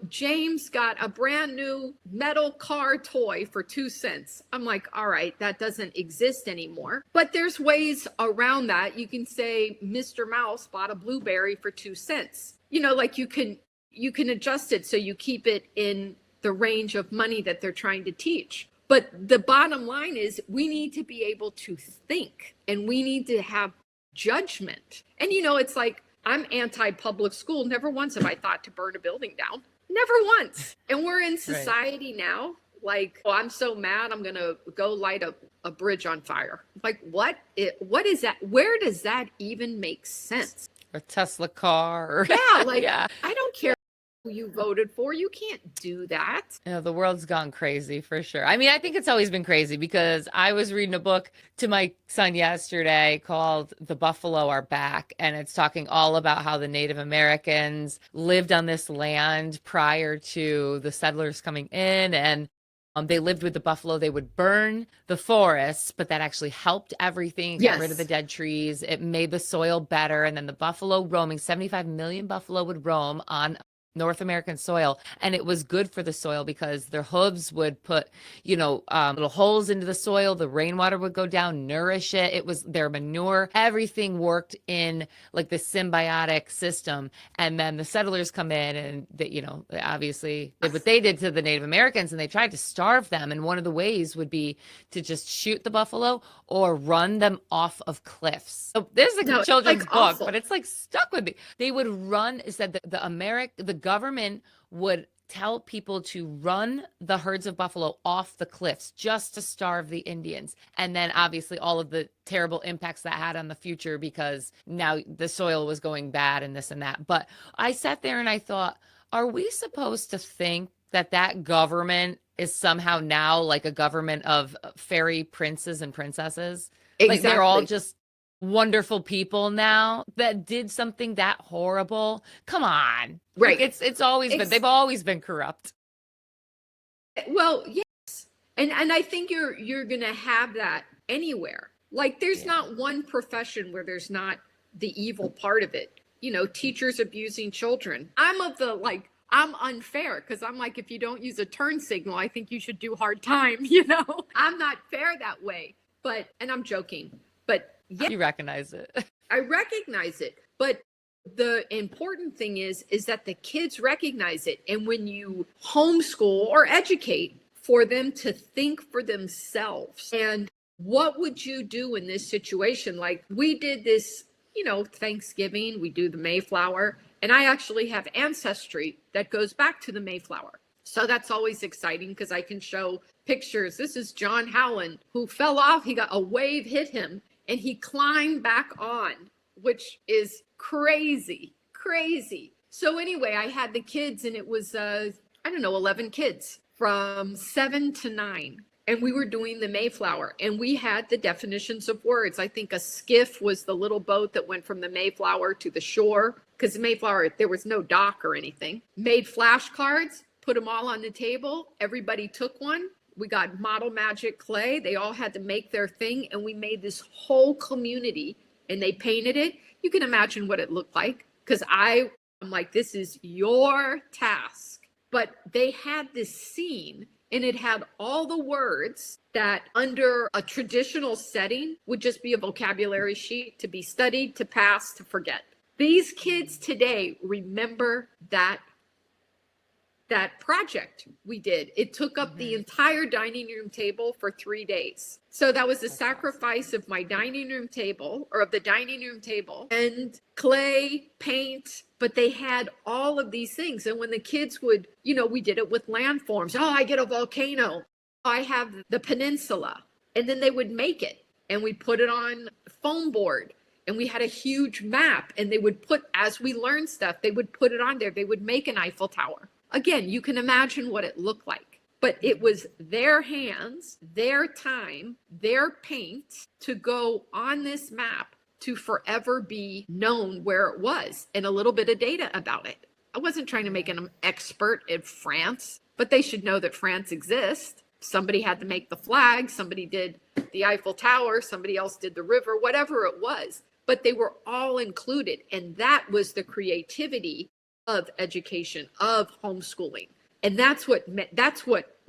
James got a brand new metal car toy for 2 cents. I'm like, all right, that doesn't exist anymore. But there's ways around that. You can say Mr. Mouse bought a blueberry for 2 cents. Like you can adjust it so you keep it in the range of money that they're trying to teach. But the bottom line is we need to be able to think and we need to have judgment. And, it's like I'm anti-public school. Never once have I thought to burn a building down. Never once. And we're in society now. Like, oh, I'm so mad. I'm going to go light a bridge on fire. Like, what is that? Where does that even make sense? A Tesla car. I don't care who you voted for. You can't do that. The world's gone crazy for sure. I mean, I think it's always been crazy because I was reading a book to my son yesterday called The Buffalo Are Back. And it's talking all about how the Native Americans lived on this land prior to the settlers coming in, and they lived with the buffalo. They would burn the forests, but that actually helped everything, got rid of the dead trees. It made the soil better. And then the buffalo roaming, 75 million buffalo would roam on North American soil. And it was good for the soil because their hooves would put, little holes into the soil. The rainwater would go down, nourish it. It was their manure. Everything worked in like the symbiotic system. And then the settlers come in and they, obviously did what they did to the Native Americans and they tried to starve them. And one of the ways would be to just shoot the buffalo or run them off of cliffs. So there's a children's book, awful. But it's like stuck with me. They would run, it said that the government would tell people to run the herds of buffalo off the cliffs just to starve the Indians. And then obviously all of the terrible impacts that had on the future because now the soil was going bad and this and that. But I sat there and I thought, are we supposed to think that government is somehow now like a government of fairy princes and princesses? Exactly. Like they're all just wonderful people now that did something that horrible. Come on. Right. Like it's always been, they've always been corrupt. Well, yes. And I think you're going to have that anywhere. Like there's not one profession where there's not the evil part of it. Teachers abusing children. I'm unfair because I'm like, if you don't use a turn signal, I think you should do hard time. I'm not fair that way. and I'm joking, but yeah, You recognize it. I recognize it. But the important thing is that the kids recognize it. And when you homeschool or educate, for them to think for themselves. And what would you do in this situation? Like we did this, Thanksgiving, we do the Mayflower, and I actually have ancestry that goes back to the Mayflower. So that's always exciting because I can show pictures. This is John Howland who fell off. He got a wave hit him and he climbed back on, which is crazy. So anyway, I had the kids and it was, 11 kids from 7 to 9. And we were doing the Mayflower and we had the definitions of words. I think a skiff was the little boat that went from the Mayflower to the shore because the Mayflower, there was no dock or anything. Made flashcards, put them all on the table. Everybody took one. We got Model Magic clay. They all had to make their thing. And we made this whole community and they painted it. You can imagine what it looked like because I'm like, this is your task. But they had this scene and it had all the words that under a traditional setting would just be a vocabulary sheet to be studied, to pass, to forget. These kids today remember that project we did. It took up the entire dining room table for 3 days. So that was the sacrifice of my dining room table or of the dining room table and clay, paint, but they had all of these things. And when the kids would, we did it with landforms. Oh, I get a volcano. I have the peninsula. And then they would make it and we put it on foam board. And we had a huge map and they would put, as we learned stuff, they would put it on there. They would make an Eiffel Tower. Again, you can imagine what it looked like, but it was their hands, their time, their paint to go on this map to forever be known where it was and a little bit of data about it. I wasn't trying to make them expert in France, but they should know that France exists. Somebody had to make the flag. Somebody did the Eiffel Tower. Somebody else did the river, whatever it was, but they were all included. And that was the creativity of education, of homeschooling. And that's what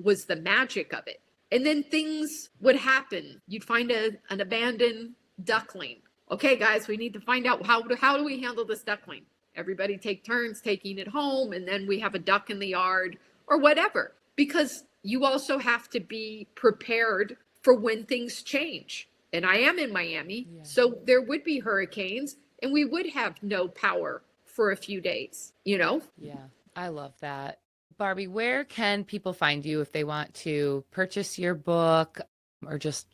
was the magic of it. And then things would happen. You'd find an abandoned duckling. Okay, guys, we need to find out how do we handle this duckling? Everybody take turns taking it home, and then we have a duck in the yard or whatever. Because you also have to be prepared for when things change. And I am in Miami, so there would be hurricanes, and we would have no power for a few days, Yeah, I love that. Barbie, where can people find you if they want to purchase your book or just,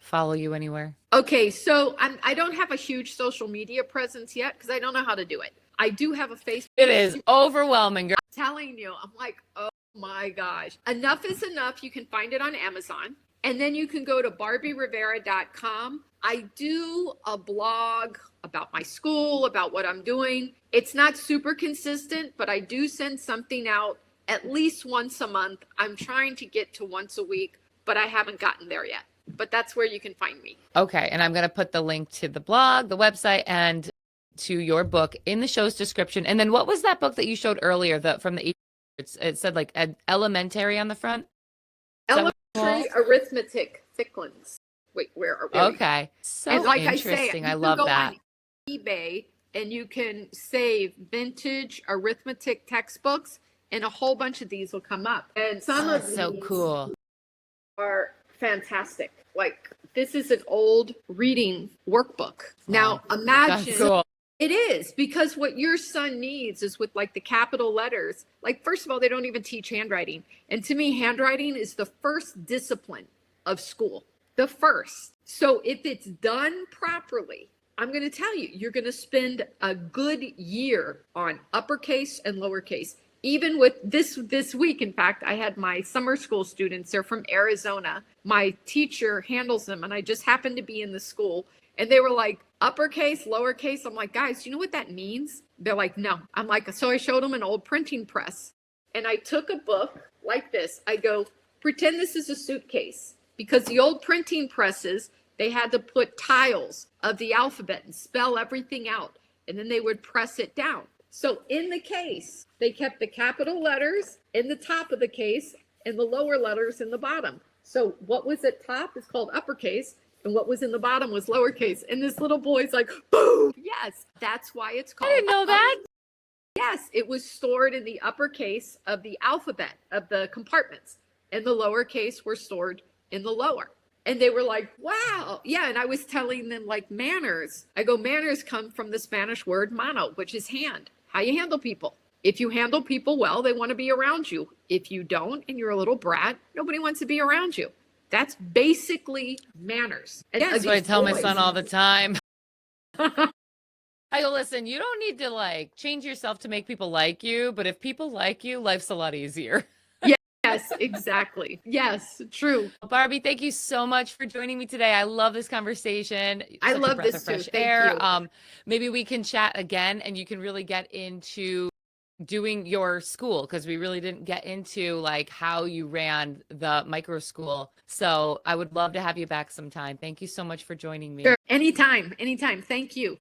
follow you anywhere? Okay, so I don't have a huge social media presence yet because I don't know how to do it. I do have a Facebook. It is overwhelming, girl. I'm telling you, I'm like, oh my gosh. Enough is enough. You can find it on Amazon. And then you can go to BarbieRivera.com. I do a blog about my school, about what I'm doing. It's not super consistent, but I do send something out at least once a month. I'm trying to get to once a week, but I haven't gotten there yet. But that's where you can find me. Okay. And I'm going to put the link to the blog, the website, and to your book in the show's description. And then what was that book that you showed earlier from the, it said like elementary on the front? Elementary arithmetic thicklins. Wait, where are we? Okay. So and like interesting. I love that. On eBay and you can save vintage arithmetic textbooks and a whole bunch of these will come up. And some of these so cool are fantastic. Like this is an old reading workbook. Now imagine that's cool. It is, because what your son needs is with like the capital letters. Like, first of all, they don't even teach handwriting. And to me, handwriting is the first discipline of school. The first. So if it's done properly, I'm going to tell you, you're going to spend a good year on uppercase and lowercase. Even with this week, in fact, I had my summer school students. They're from Arizona. My teacher handles them, and I just happened to be in the school. And they were like, uppercase, lowercase. I'm like, guys, do you know what that means? They're like, no. I'm like, so I showed them an old printing press. And I took a book like this. I go, pretend this is a suitcase. Because the old printing presses, they had to put tiles of the alphabet and spell everything out. And then they would press it down. So in the case, they kept the capital letters in the top of the case and the lower letters in the bottom. So what was at top is called uppercase. and what was in the bottom was lowercase. And this little boy's like, boom. Yes, that's why it's called. I didn't know that. Yes, it was stored in the uppercase of the alphabet of the compartments, and the lowercase were stored in the lower. And they were like, wow. Yeah. And I was telling them, like, manners. I go, manners come from the Spanish word mano, which is hand, how you handle people. If you handle people well, they want to be around you. If you don't, and you're a little brat, nobody wants to be around you. That's basically manners. And That's what I tell my son all the time. I go, listen, you don't need to like change yourself to make people like you, but if people like you, life's a lot easier. Yes, exactly. Yes, true. Barbie, thank you so much for joining me today. I love this conversation. I love breath this of fresh too. air. Thank you. Maybe we can chat again and you can really get into doing your school, because we really didn't get into like how you ran the micro school. So I would love to have you back sometime. Thank you so much for joining me. Sure. Anytime. Thank you.